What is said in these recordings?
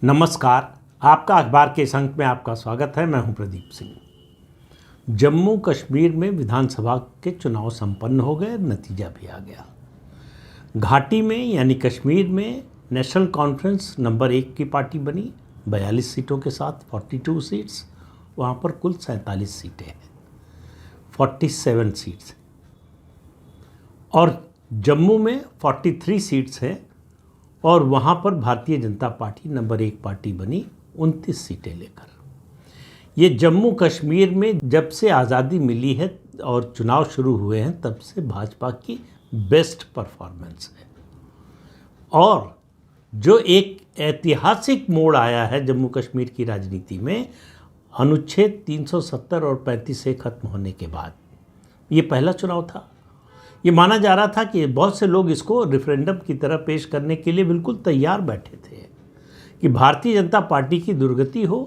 नमस्कार। आपका अखबार के इस अंक में आपका स्वागत है। मैं हूं प्रदीप सिंह। जम्मू कश्मीर में विधानसभा के चुनाव संपन्न हो गए, नतीजा भी आ गया। घाटी में यानी कश्मीर में नेशनल कॉन्फ्रेंस नंबर 1 की पार्टी बनी 42 सीटों के साथ 42 सीट्स। वहाँ पर कुल 47 सीटें हैं, 47 सीट्स। और जम्मू में 43 सीट्स हैं और वहाँ पर Bharatiya Janata party number 1 party बनी 29 सीटें लेकर। ये जम्मू कश्मीर में जब से आज़ादी मिली है और चुनाव शुरू हुए हैं तब से भाजपा की बेस्ट परफॉर्मेंस है। और जो एक ऐतिहासिक मोड़ आया है जम्मू कश्मीर की राजनीति में, अनुच्छेद 370 और 35 से खत्म होने के बाद ये पहला चुनाव था। ये माना जा रहा था कि बहुत से लोग इसको रेफरेंडम की तरह पेश करने के लिए बिल्कुल तैयार बैठे थे कि भारतीय जनता पार्टी की दुर्गति हो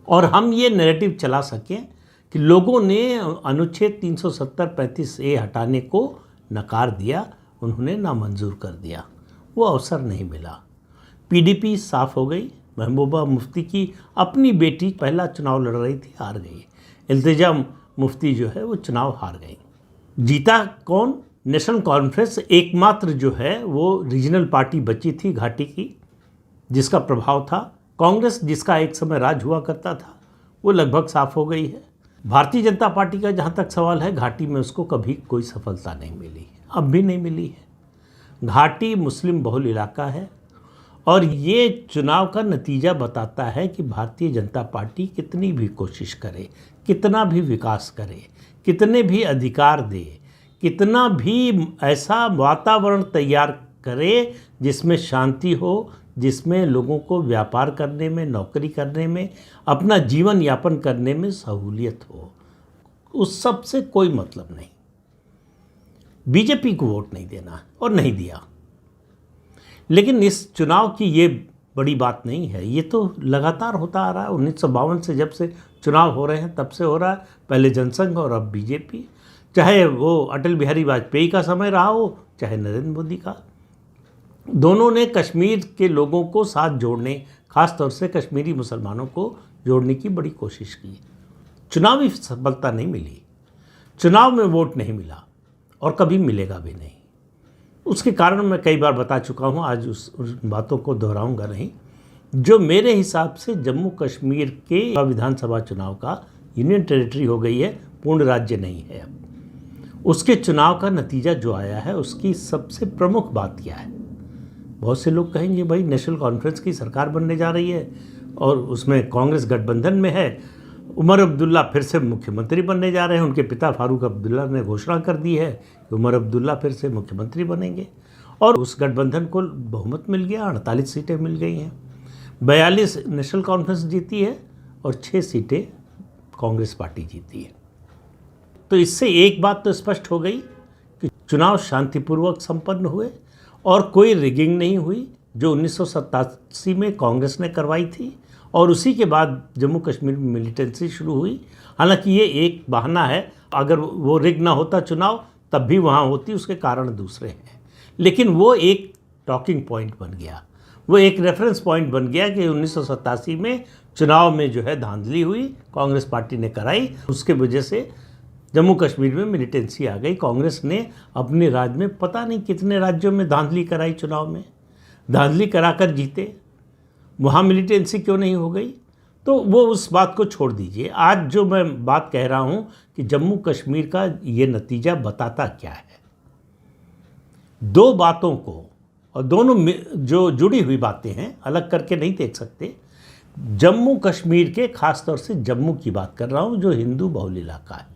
और हम ये नैरेटिव चला सकें कि लोगों ने अनुच्छेद 370-35 ए हटाने को नकार दिया, उन्होंने नामंजूर कर दिया। वो अवसर नहीं मिला। पीडीपी साफ हो गई। महबूबा मुफ्ती की अपनी बेटी पहला चुनाव लड़ रही थी, हार गई। इल्तिजा मुफ्ती जो है वो चुनाव हार गई। जीता कौन? नेशनल कॉन्फ्रेंस, एकमात्र जो है वो रीजनल पार्टी बची थी घाटी की जिसका प्रभाव था। कांग्रेस, जिसका एक समय राज हुआ करता था, वो लगभग साफ हो गई है। भारतीय जनता पार्टी का जहाँ तक सवाल है, घाटी में उसको कभी कोई सफलता नहीं मिली, अब भी नहीं मिली है। घाटी मुस्लिम बहुल इलाका है और ये चुनाव का नतीजा बताता है कि भारतीय जनता पार्टी कितनी भी कोशिश करे, कितना भी विकास करे, कितने भी अधिकार दे, कितना भी ऐसा वातावरण तैयार करे जिसमें शांति हो, जिसमें लोगों को व्यापार करने में, नौकरी करने में, अपना जीवन यापन करने में सहूलियत हो, उस सब से कोई मतलब नहीं। बीजेपी को वोट नहीं देना और नहीं दिया। लेकिन इस चुनाव की ये बड़ी बात नहीं है, ये तो लगातार होता आ रहा है। 1952 से जब से चुनाव हो रहे हैं तब से हो रहा है। पहले जनसंघ और अब बीजेपी, चाहे वो अटल बिहारी वाजपेयी का समय रहा हो, चाहे नरेंद्र मोदी का। दोनों ने कश्मीर के लोगों को साथ जोड़ने, खास तौर से कश्मीरी मुसलमानों को जोड़ने की बबड़ी कोशिश की। चुनावी सफलता नहीं मिली, चुनाव में वोट नहीं मिला और कभी मिलेगा भी नहीं। उसके कारण मैं कई बार बता चुका हूँ, आज उस बातों को दोहराऊंगा नहीं। जो मेरे हिसाब से जम्मू कश्मीर के विधानसभा चुनाव का यूनियन टेरिटरी हो गई है, पूर्ण राज्य नहीं है अब। उसके चुनाव का नतीजा जो आया है उसकी सबसे प्रमुख बात क्या है? बहुत से लोग कहेंगे भाई नेशनल कॉन्फ्रेंस की सरकार बनने जा रही है और उसमें कांग्रेस गठबंधन में है। उमर अब्दुल्ला फिर से मुख्यमंत्री बनने जा रहे हैं। उनके पिता फारूक अब्दुल्ला ने घोषणा कर दी है कि उमर अब्दुल्ला फिर से मुख्यमंत्री बनेंगे और उस गठबंधन को बहुमत मिल गया, 48 सीटें मिल गई हैं। 42 नेशनल कॉन्फ्रेंस जीती है और 6 सीटें कांग्रेस पार्टी जीती है। तो इससे एक बात तो स्पष्ट हो गई कि चुनाव शांतिपूर्वक संपन्न हुए और कोई रिगिंग नहीं हुई, जो 1987 में कांग्रेस ने करवाई थी और उसी के बाद जम्मू कश्मीर में मिलिटेंसी शुरू हुई। हालांकि ये एक बहाना है, अगर वो रिग ना होता चुनाव तब भी वहाँ होती, उसके कारण दूसरे हैं। लेकिन वो एक टॉकिंग पॉइंट बन गया, वो एक रेफरेंस पॉइंट बन गया कि 1987 में चुनाव में जो है धांधली हुई, कांग्रेस पार्टी ने कराई, उसके वजह से जम्मू कश्मीर में मिलिटेंसी आ गई। कांग्रेस ने अपने राज्य में पता नहीं कितने राज्यों में धांधली कराई, चुनाव में धांधली कराकर जीते। वहाँ मिलिटेंसी क्यों नहीं हो गई? तो वो उस बात को छोड़ दीजिए। आज जो मैं बात कह रहा हूँ कि जम्मू कश्मीर का ये नतीजा बताता क्या है, दो बातों को, और दोनों जो जुड़ी हुई बातें हैं, अलग करके नहीं देख सकते। जम्मू कश्मीर के, खास तौर से जम्मू की बात कर रहा हूँ जो हिंदू बहुल इलाका है।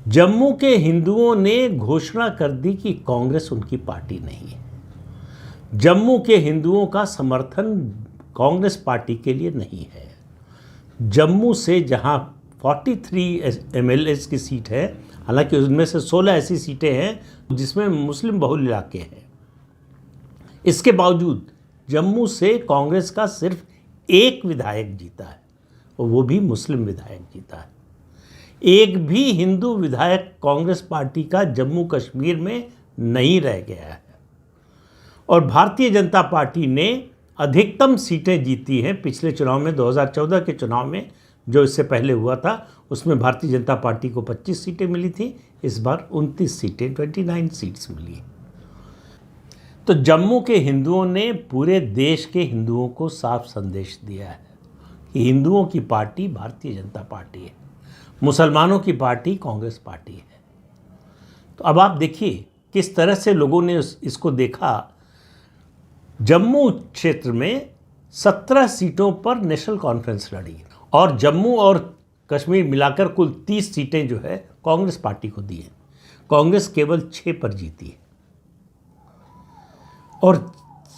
जम्मू के हिंदुओं ने घोषणा कर दी कि कांग्रेस उनकी पार्टी नहीं है। जम्मू के हिंदुओं का समर्थन कांग्रेस पार्टी के लिए नहीं है। जम्मू से जहां 43 एमएलए की सीट है, हालांकि उनमें से 16 ऐसी सीटें हैं जिसमें मुस्लिम बहुल इलाके हैं, इसके बावजूद जम्मू से कांग्रेस का सिर्फ एक विधायक जीता है और वो भी मुस्लिम विधायक जीता है। एक भी हिंदू विधायक कांग्रेस पार्टी का जम्मू कश्मीर में नहीं रह गया है। और भारतीय जनता पार्टी ने अधिकतम सीटें जीती हैं पिछले चुनाव में। 2014 के चुनाव में जो इससे पहले हुआ था उसमें भारतीय जनता पार्टी को 25 सीटें मिली थी, इस बार 29 सीटें 29 सीट्स मिली। तो जम्मू के हिंदुओं ने पूरे देश के हिंदुओं को साफ संदेश दिया है कि हिंदुओं की पार्टी भारतीय जनता पार्टी है, मुसलमानों की पार्टी कांग्रेस पार्टी है। तो अब आप देखिए किस तरह से लोगों ने इसको देखा। जम्मू क्षेत्र में 17 सीटों पर नेशनल कॉन्फ्रेंस लड़ी और जम्मू और कश्मीर मिलाकर कुल 30 सीटें जो है कांग्रेस पार्टी को दी हैं। कांग्रेस केवल 6 पर जीती है और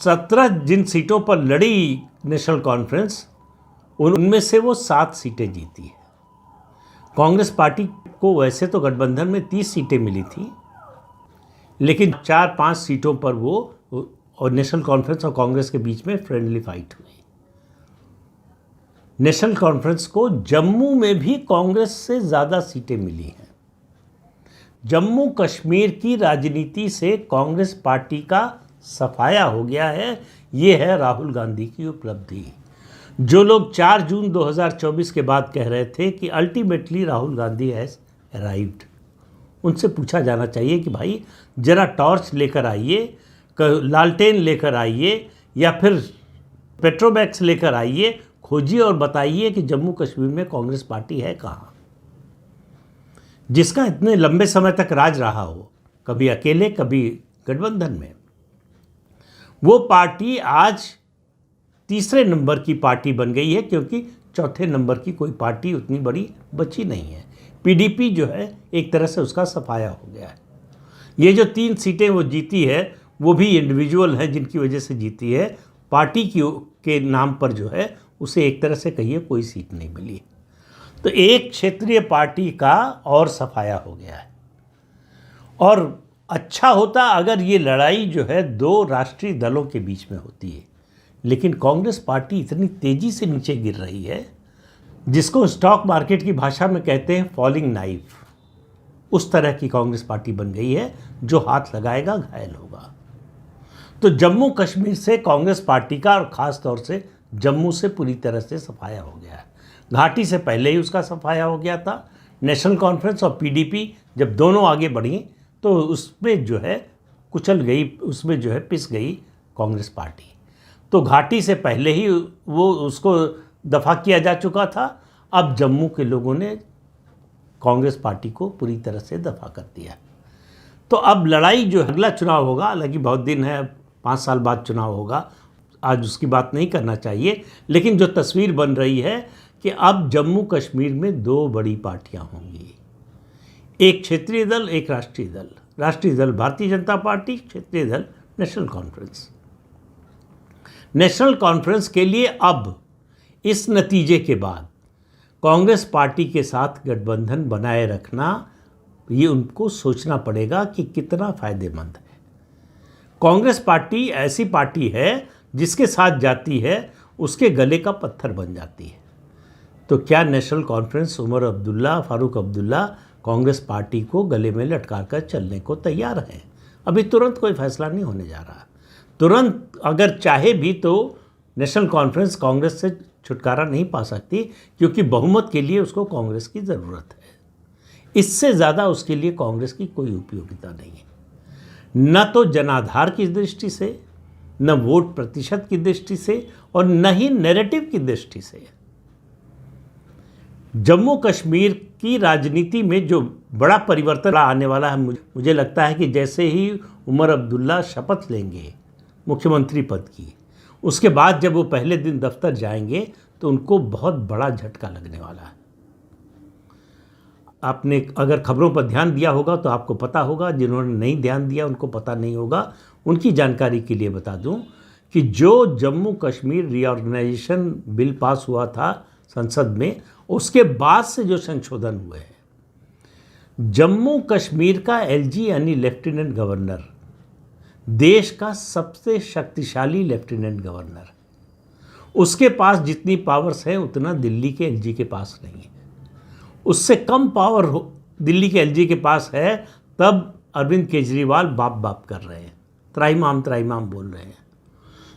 17 जिन सीटों पर लड़ी नेशनल कॉन्फ्रेंस उनमें से वो 7 सीटें जीती है। कांग्रेस पार्टी को वैसे तो गठबंधन में 30 सीटें मिली थी, लेकिन 4-5 सीटों पर वो और नेशनल कॉन्फ्रेंस और कांग्रेस के बीच में फ्रेंडली फाइट हुई। नेशनल कॉन्फ्रेंस को जम्मू में भी कांग्रेस से ज़्यादा सीटें मिली हैं। जम्मू कश्मीर की राजनीति से कांग्रेस पार्टी का सफाया हो गया है। ये है राहुल गांधी की उपलब्धि। जो लोग 4 जून 2024 के बाद कह रहे थे कि ultimately Rahul Gandhi has arrived, उनसे पूछा जाना चाहिए कि भाई जरा टॉर्च लेकर आइए, लालटेन लेकर आइए या फिर पेट्रोमैक्स लेकर आइए, खोजिए और बताइए कि जम्मू कश्मीर में कांग्रेस पार्टी है कहाँ, जिसका इतने लंबे समय तक राज रहा हो, कभी अकेले कभी गठबंधन में। वो पार्टी आज तीसरे नंबर की पार्टी बन गई है, क्योंकि चौथे नंबर की कोई पार्टी उतनी बड़ी बची नहीं है। पीडीपी जो है एक तरह से उसका सफाया हो गया है। ये जो 3 सीटें वो जीती है वो भी इंडिविजुअल हैं जिनकी वजह से जीती है। पार्टी के नाम पर जो है उसे एक तरह से कहिए कोई सीट नहीं मिली। तो एक क्षेत्रीय पार्टी का और सफाया हो गया है। और अच्छा होता अगर ये लड़ाई जो है 2 राष्ट्रीय दलों के बीच में होती है, लेकिन कांग्रेस पार्टी इतनी तेज़ी से नीचे गिर रही है, जिसको स्टॉक मार्केट की भाषा में कहते हैं फॉलिंग नाइफ, उस तरह की कांग्रेस पार्टी बन गई है। जो हाथ लगाएगा घायल होगा। तो जम्मू कश्मीर से कांग्रेस पार्टी का और ख़ास तौर से जम्मू से पूरी तरह से सफाया हो गया है। घाटी से पहले ही उसका सफाया हो गया था। नेशनल कॉन्फ्रेंस और पीडीपी जब दोनों आगे बढ़ी तो उसमें जो है कुचल गई, उसमें जो है पिस गई कांग्रेस पार्टी। तो घाटी से पहले ही वो उसको दफ़ा किया जा चुका था। अब जम्मू के लोगों ने कांग्रेस पार्टी को पूरी तरह से दफ़ा कर दिया। तो अब लड़ाई जो अगला चुनाव होगा, हालांकि बहुत दिन है, 5 साल बाद चुनाव होगा, आज उसकी बात नहीं करना चाहिए, लेकिन जो तस्वीर बन रही है कि अब जम्मू कश्मीर में 2 बड़ी पार्टियां होंगी। एक क्षेत्रीय दल, एक राष्ट्रीय दल। राष्ट्रीय दल भारतीय जनता पार्टी, क्षेत्रीय दल नेशनल कॉन्फ्रेंस। नेशनल कॉन्फ्रेंस के लिए अब इस नतीजे के बाद कांग्रेस पार्टी के साथ गठबंधन बनाए रखना, ये उनको सोचना पड़ेगा कि कितना फ़ायदेमंद है। कांग्रेस पार्टी ऐसी पार्टी है जिसके साथ जाती है उसके गले का पत्थर बन जाती है। तो क्या National Conference Omar Abdullah, Farooq Abdullah Congress party को गले में लटका कर चलने को तैयार हैं? अभी तुरंत कोई फैसला नहीं होने जा रहा। तुरंत अगर चाहे भी तो नेशनल कॉन्फ्रेंस कांग्रेस से छुटकारा नहीं पा सकती, क्योंकि बहुमत के लिए उसको कांग्रेस की ज़रूरत है। इससे ज़्यादा उसके लिए कांग्रेस की कोई उपयोगिता नहीं है, न तो जनाधार की दृष्टि से, न वोट प्रतिशत की दृष्टि से, और न ही नैरेटिव की दृष्टि से। जम्मू कश्मीर की राजनीति में जो बड़ा परिवर्तन आने वाला है, मुझे लगता है कि जैसे ही उमर अब्दुल्ला शपथ लेंगे मुख्यमंत्री पद की, उसके बाद जब वो पहले दिन दफ्तर जाएंगे तो उनको बहुत बड़ा झटका लगने वाला है। आपने अगर खबरों पर ध्यान दिया होगा तो आपको पता होगा, जिन्होंने नहीं ध्यान दिया उनको पता नहीं होगा। उनकी जानकारी के लिए बता दूं कि जो Jammu Kashmir reorganisation bill pass हुआ था संसद में, उसके बाद से जो संशोधन हुए हैं, जम्मू कश्मीर का एलजी यानी लेफ्टिनेंट गवर्नर देश का सबसे शक्तिशाली लेफ्टिनेंट गवर्नर, उसके पास जितनी पावर्स हैं उतना दिल्ली के एलजी के पास नहीं है। उससे कम पावर दिल्ली के एलजी के पास है, तब अरविंद केजरीवाल बाप बाप कर रहे हैं, त्राइमाम त्राइमाम बोल रहे हैं।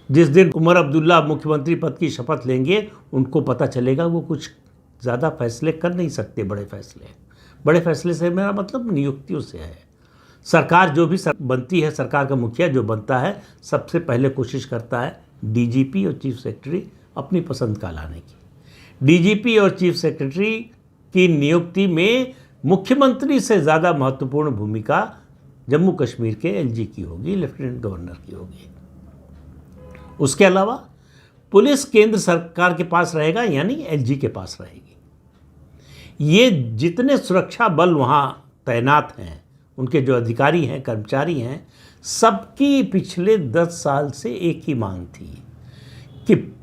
जिस दिन उमर अब्दुल्ला मुख्यमंत्री पद की शपथ लेंगे उनको पता चलेगा वो कुछ ज़्यादा फैसले कर नहीं सकते। बड़े फैसले से मेरा मतलब नियुक्तियों से है। सरकार जो भी बनती है, सरकार का मुखिया जो बनता है, सबसे पहले कोशिश करता है डीजीपी और चीफ सेक्रेटरी अपनी पसंद का लाने की। डीजीपी और चीफ सेक्रेटरी की नियुक्ति में मुख्यमंत्री से ज़्यादा महत्वपूर्ण भूमिका जम्मू कश्मीर के एलजी की होगी, लेफ्टिनेंट गवर्नर की होगी। उसके अलावा पुलिस केंद्र सरकार के पास रहेगा, यानी एलजी के पास रहेगी। ये जितने सुरक्षा बल वहाँ तैनात हैं, उनके जो अधिकारी हैं, कर्मचारी हैं, सबकी पिछले 10 साल से एक ही मांग थी कि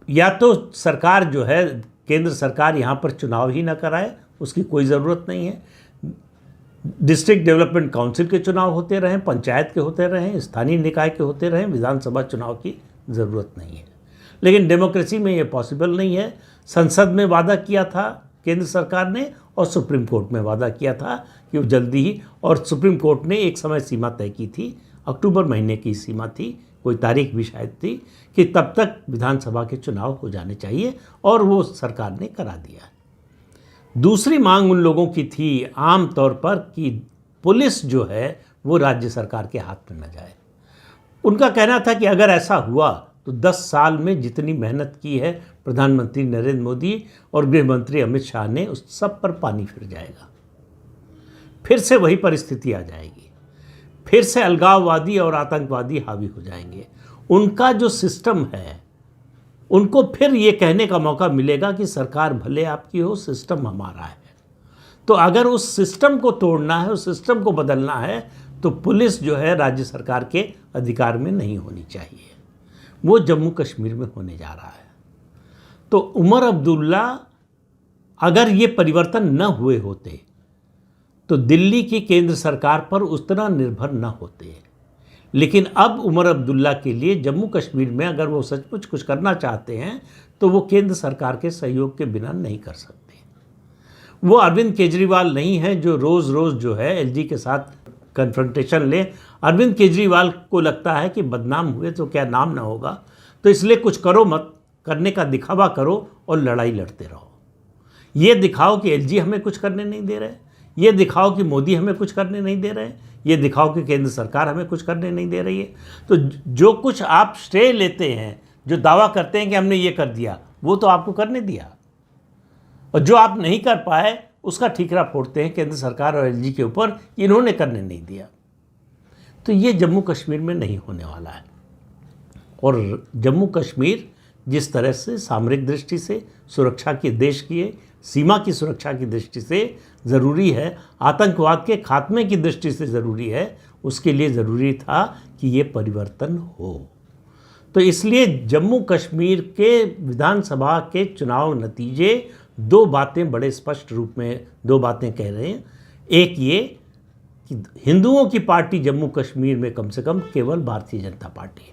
या तो सरकार जो है, केंद्र सरकार यहाँ पर चुनाव ही ना कराए, उसकी कोई ज़रूरत नहीं है। डिस्ट्रिक्ट डेवलपमेंट काउंसिल के चुनाव होते रहें, पंचायत के होते रहें, स्थानीय निकाय के होते रहें, विधानसभा चुनाव की ज़रूरत नहीं है। लेकिन डेमोक्रेसी में ये पॉसिबल नहीं है। संसद में वादा किया था केंद्र सरकार ने और सुप्रीम कोर्ट में वादा किया था कि वो जल्दी ही, और सुप्रीम कोर्ट ने एक समय सीमा तय की थी, अक्टूबर महीने की सीमा थी, कोई तारीख भी शायद थी, कि तब तक विधानसभा के चुनाव हो जाने चाहिए, और वो सरकार ने करा दिया। दूसरी मांग उन लोगों की थी आम तौर पर कि पुलिस जो है वो राज्य सरकार के हाथ में न जाए। उनका कहना था कि अगर ऐसा हुआ तो 10 साल में जितनी मेहनत की है प्रधानमंत्री नरेंद्र मोदी और गृह मंत्री अमित शाह ने, उस सब पर पानी फिर जाएगा। फिर से वही परिस्थिति आ जाएगी, फिर से अलगाववादी और आतंकवादी हावी हो जाएंगे। उनका जो सिस्टम है, उनको फिर ये कहने का मौका मिलेगा कि सरकार भले आपकी हो, सिस्टम हमारा है। तो अगर उस सिस्टम को तोड़ना है, उस सिस्टम को बदलना है, तो पुलिस जो है राज्य सरकार के अधिकार में नहीं होनी चाहिए। वो जम्मू कश्मीर में होने जा रहा है। तो उमर अब्दुल्ला, अगर ये परिवर्तन न हुए होते तो दिल्ली की केंद्र सरकार पर उतना निर्भर न होते। लेकिन अब उमर अब्दुल्ला के लिए जम्मू कश्मीर में अगर वो सचमुच कुछ करना चाहते हैं तो वो केंद्र सरकार के सहयोग के बिना नहीं कर सकते। वो अरविंद केजरीवाल नहीं है जो रोज़ रोज़ जो है एलजी के साथ कन्फ्रंटेशन ले। अरविंद केजरीवाल को लगता है कि बदनाम हुए तो क्या नाम ना होगा, तो इसलिए कुछ करो मत, करने का दिखावा करो और लड़ाई लड़ते रहो। ये दिखाओ कि एलजी हमें कुछ करने नहीं दे रहे, ये दिखाओ कि मोदी हमें कुछ करने नहीं दे रहे, ये दिखाओ कि केंद्र सरकार हमें कुछ करने नहीं दे रही है। तो जो कुछ आप श्रेय लेते हैं, जो दावा करते हैं कि हमने ये कर दिया, वो तो आपको करने दिया, और जो आप नहीं कर पाए उसका ठीकरा फोड़ते हैं केंद्र सरकार और एलजी के ऊपर, इन्होंने करने नहीं दिया। तो ये जम्मू कश्मीर में नहीं होने वाला है। और जम्मू कश्मीर जिस तरह से सामरिक दृष्टि से, सुरक्षा की, देश की सीमा की सुरक्षा की दृष्टि से ज़रूरी है, आतंकवाद के खात्मे की दृष्टि से ज़रूरी है, उसके लिए ज़रूरी था कि ये परिवर्तन हो। तो इसलिए जम्मू कश्मीर के विधानसभा के चुनाव नतीजे दो बातें बड़े स्पष्ट रूप में, दो बातें कह रहे हैं। एक ये कि हिंदुओं की पार्टी जम्मू कश्मीर में कम से कम केवल भारतीय जनता पार्टी है,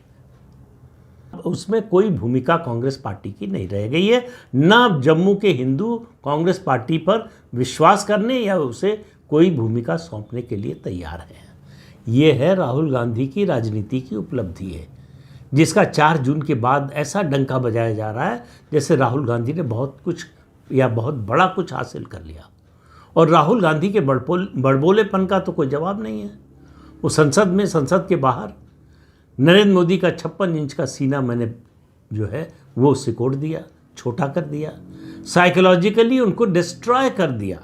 उसमें कोई भूमिका कांग्रेस पार्टी की नहीं रह गई है। न जम्मू के हिंदू कांग्रेस पार्टी पर विश्वास करने या उसे कोई भूमिका सौंपने के लिए तैयार है। ये है राहुल गांधी की राजनीति की उपलब्धि है, जिसका 4 जून के बाद ऐसा डंका बजाया जा रहा है जैसे राहुल गांधी ने बहुत कुछ या बहुत बड़ा कुछ हासिल कर लिया। और राहुल गांधी के बड़बोलेपन का तो कोई जवाब नहीं है। वो संसद में, संसद के बाहर नरेंद्र मोदी का 56 इंच का सीना मैंने जो है वो सिकोड़ दिया, छोटा कर दिया, साइकोलॉजिकली उनको डिस्ट्रॉय कर दिया।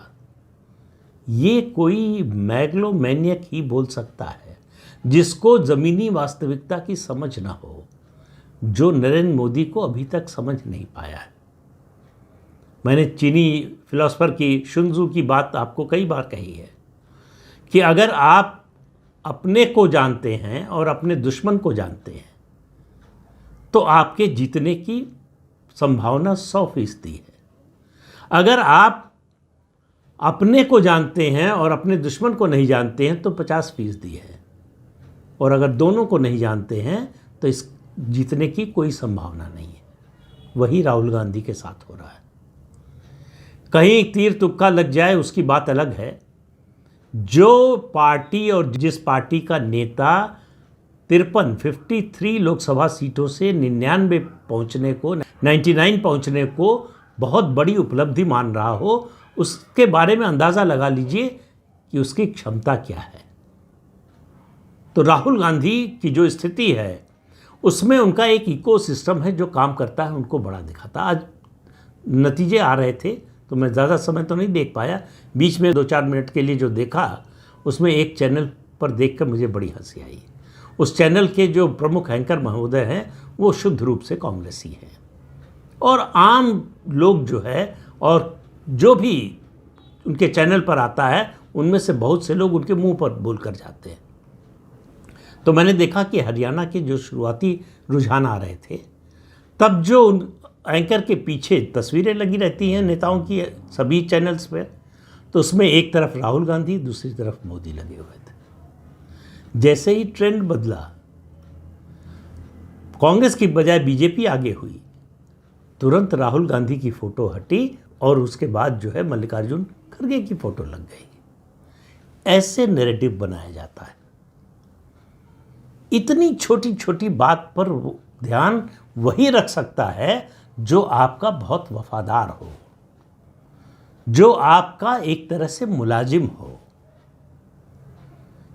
ये कोई मैग्लोमैनियक ही बोल सकता है जिसको ज़मीनी वास्तविकता की समझ ना हो, जो नरेंद्र मोदी को अभी तक समझ नहीं पाया है। मैंने चीनी फिलोसफर की शुनजू की बात आपको कई बार कही है कि अगर आप अपने को जानते हैं और अपने दुश्मन को जानते हैं तो आपके जीतने की संभावना 100% है। अगर आप अपने को जानते हैं और अपने दुश्मन को नहीं जानते हैं तो 50% है, और अगर दोनों को नहीं जानते हैं तो इस जीतने की कोई संभावना नहीं है। वही राहुल गांधी के साथ हो रहा है। कहीं तीर तुक्का लग जाए उसकी बात अलग है। जो पार्टी और जिस पार्टी का नेता 53 लोकसभा सीटों से 99 पहुंचने को, 99 पहुंचने को बहुत बड़ी उपलब्धि मान रहा हो, उसके बारे में अंदाज़ा लगा लीजिए कि उसकी क्षमता क्या है। तो राहुल गांधी की जो स्थिति है उसमें उनका एक इकोसिस्टम है जो काम करता है, उनको बड़ा दिखाता। आज नतीजे आ रहे थे तो मैं ज़्यादा समय तो नहीं देख पाया, बीच में 2-4 मिनट के लिए जो देखा उसमें एक चैनल पर देखकर मुझे बड़ी हंसी आई। उस चैनल के जो प्रमुख एंकर महोदय हैं वो शुद्ध रूप से कांग्रेसी हैं, और आम लोग जो है और जो भी उनके चैनल पर आता है उनमें से बहुत से लोग उनके मुंह पर बोल कर जाते हैं। तो मैंने देखा कि हरियाणा के जो शुरुआती रुझान आ रहे थे, तब जो उन एंकर के पीछे तस्वीरें लगी रहती हैं नेताओं की सभी चैनल्स पे, तो उसमें एक तरफ राहुल गांधी, दूसरी तरफ मोदी लगे हुए थे। जैसे ही ट्रेंड बदला, कांग्रेस की बजाय बीजेपी आगे हुई, तुरंत राहुल गांधी की फ़ोटो हटी और उसके बाद जो है मल्लिकार्जुन खड़गे की फ़ोटो लग गई। ऐसे नैरेटिव बनाया जाता है। इतनी छोटी छोटी बात पर ध्यान वही रख सकता है जो आपका बहुत वफादार हो, जो आपका एक तरह से मुलाजिम हो।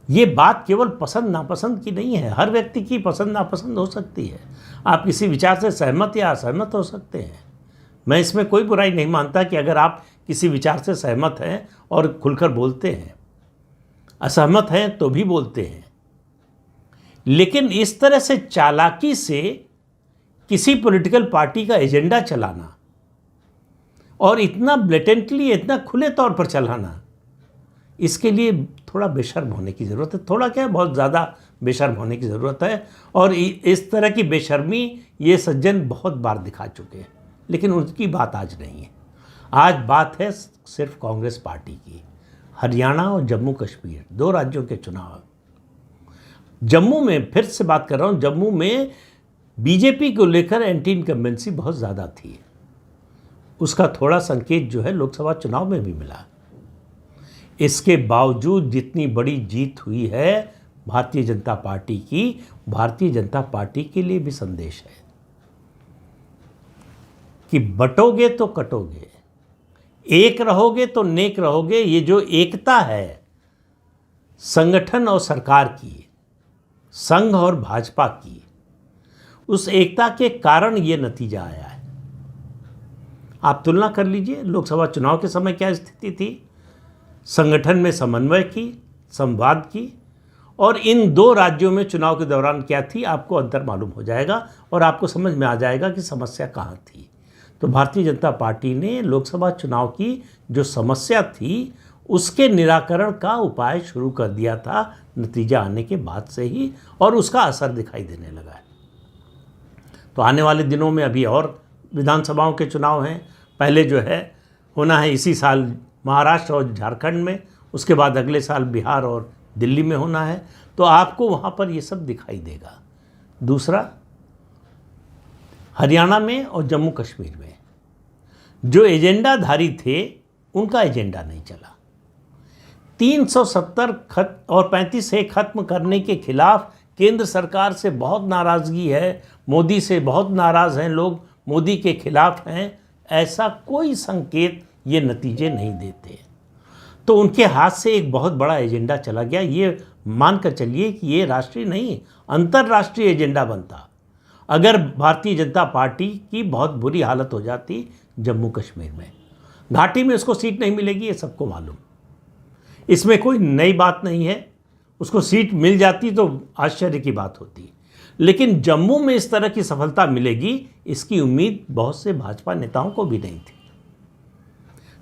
ये बात केवल पसंद नापसंद की नहीं है, हर व्यक्ति की पसंद नापसंद हो सकती है। आप किसी विचार से सहमत या असहमत हो सकते हैं, मैं इसमें कोई बुराई नहीं मानता कि अगर आप किसी विचार से सहमत हैं और खुलकर बोलते हैं, असहमत हैं तो भी बोलते हैं। लेकिन इस तरह से चालाकी से किसी पॉलिटिकल पार्टी का एजेंडा चलाना और इतना ब्लेटेंटली, इतना खुले तौर पर चलाना, इसके लिए थोड़ा बेशर्म होने की ज़रूरत है। थोड़ा क्या, बहुत ज़्यादा बेशर्म होने की ज़रूरत है। और इस तरह की बेशर्मी ये सज्जन बहुत बार दिखा चुके हैं, लेकिन उनकी बात आज नहीं है। आज बात है सिर्फ कांग्रेस पार्टी की। हरियाणा और जम्मू कश्मीर 2 राज्यों के चुनाव। जम्मू में फिर से बात कर रहा हूँ, जम्मू में बीजेपी को लेकर एंटी इनकम्बेंसी बहुत ज़्यादा थी। उसका थोड़ा संकेत जो है लोकसभा चुनाव में भी मिला। इसके बावजूद जितनी बड़ी जीत हुई है भारतीय जनता पार्टी की, भारतीय जनता पार्टी के लिए भी संदेश है कि बटोगे तो कटोगे, एक रहोगे तो नेक रहोगे। ये जो एकता है संगठन और सरकार की, संघ और भाजपा की, उस एकता के कारण ये नतीजा आया है। आप तुलना कर लीजिए, लोकसभा चुनाव के समय क्या स्थिति थी, संगठन में समन्वय की, संवाद की, और इन 2 राज्यों में चुनाव के दौरान क्या थी, आपको अंतर मालूम हो जाएगा और आपको समझ में आ जाएगा कि समस्या कहाँ थी। तो भारतीय जनता पार्टी ने लोकसभा चुनाव की जो समस्या थी उसके निराकरण का उपाय शुरू कर दिया था नतीजा आने के बाद से ही, और उसका असर दिखाई देने लगा है। तो आने वाले दिनों में अभी और विधानसभाओं के चुनाव हैं। पहले जो है होना है इसी साल महाराष्ट्र और झारखंड में, उसके बाद अगले साल बिहार और दिल्ली में होना है। तो आपको वहाँ पर ये सब दिखाई देगा। दूसरा, हरियाणा में और जम्मू कश्मीर में जो एजेंडाधारी थे उनका एजेंडा नहीं चला। 370 और 35A खत्म करने के खिलाफ केंद्र सरकार से बहुत नाराज़गी है, मोदी से बहुत नाराज़ हैं लोग, मोदी के खिलाफ हैं, ऐसा कोई संकेत ये नतीजे नहीं देते। तो उनके हाथ से एक बहुत बड़ा एजेंडा चला गया। ये मानकर चलिए कि ये राष्ट्रीय नहीं, अंतर्राष्ट्रीय एजेंडा बनता अगर भारतीय जनता पार्टी की बहुत बुरी हालत हो जाती जम्मू कश्मीर में। घाटी में उसको सीट नहीं मिलेगी, ये सबको मालूम, इसमें कोई नई बात नहीं है। उसको सीट मिल जाती तो आश्चर्य की बात होती, लेकिन जम्मू में इस तरह की सफलता मिलेगी इसकी उम्मीद बहुत से भाजपा नेताओं को भी नहीं थी।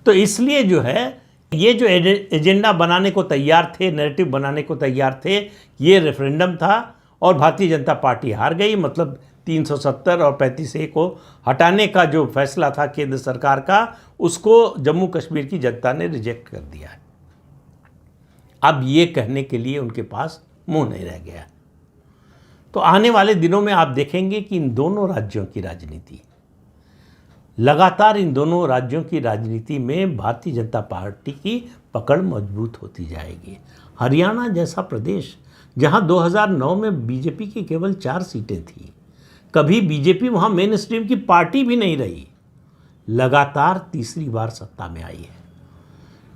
तो इसलिए जो है ये जो एजेंडा बनाने को तैयार थे, नैरेटिव बनाने को तैयार थे, ये रेफरेंडम था और भारतीय जनता पार्टी हार गई। मतलब 370 और 35A को हटाने का जो फैसला था केंद्र सरकार का, उसको जम्मू कश्मीर की जनता ने रिजेक्ट कर दिया है। अब ये कहने के लिए उनके पास मुंह नहीं रह गया। तो आने वाले दिनों में आप देखेंगे कि इन दोनों राज्यों की राजनीति, लगातार इन दोनों राज्यों की राजनीति में भारतीय जनता पार्टी की पकड़ मजबूत होती जाएगी। हरियाणा जैसा प्रदेश जहां 2009 में बीजेपी की केवल 4 सीटें थी। कभी बीजेपी वहां मेन स्ट्रीम की पार्टी भी नहीं रही, लगातार तीसरी बार सत्ता में आई है,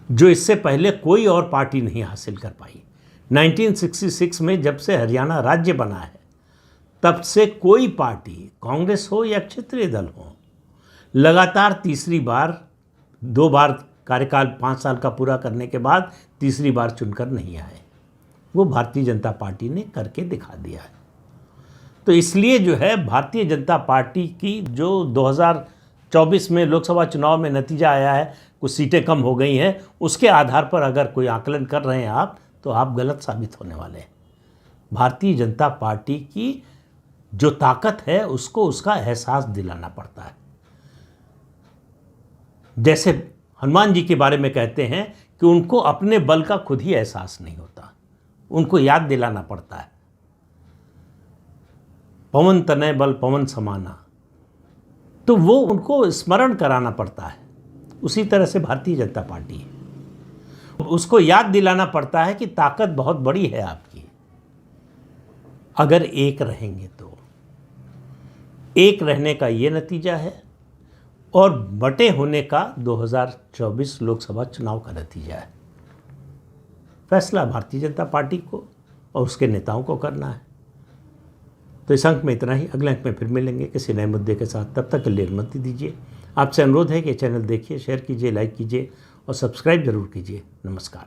जो इससे पहले कोई और पार्टी नहीं हासिल कर पाई। 1966 में जब से हरियाणा राज्य बना है, तब से कोई पार्टी, कांग्रेस हो या क्षेत्रीय दल हो, लगातार तीसरी बार, 2 बार कार्यकाल 5 साल का पूरा करने के बाद तीसरी बार चुनकर नहीं आए। वो भारतीय जनता पार्टी ने करके दिखा दिया है। तो इसलिए जो है भारतीय जनता पार्टी की जो 2024 में लोकसभा चुनाव में नतीजा आया है, कुछ सीटें कम हो गई हैं, उसके आधार पर अगर कोई आकलन कर रहे हैं आप, तो आप गलत साबित होने वाले हैं। भारतीय जनता पार्टी की जो ताकत है उसको उसका एहसास दिलाना पड़ता है। जैसे हनुमान जी के बारे में कहते हैं कि उनको अपने बल का खुद ही एहसास नहीं होता, उनको याद दिलाना पड़ता है। पवन तनय बल पवन समाना, तो वो उनको स्मरण कराना पड़ता है। उसी तरह से भारतीय जनता पार्टी है, उसको याद दिलाना पड़ता है कि ताकत बहुत बड़ी है आपकी, अगर एक रहेंगे तो। एक रहने का ये नतीजा है और बटे होने का 2024 लोकसभा चुनाव का नतीजा है। फैसला भारतीय जनता पार्टी को और उसके नेताओं को करना है। तो इस अंक में इतना ही। अगले अंक में फिर मिलेंगे किसी नए मुद्दे के साथ। तब तक के लिए अनुमति दीजिए। आपसे अनुरोध है कि चैनल देखिए, शेयर कीजिए, लाइक कीजिए और सब्सक्राइब जरूर कीजिए। नमस्कार।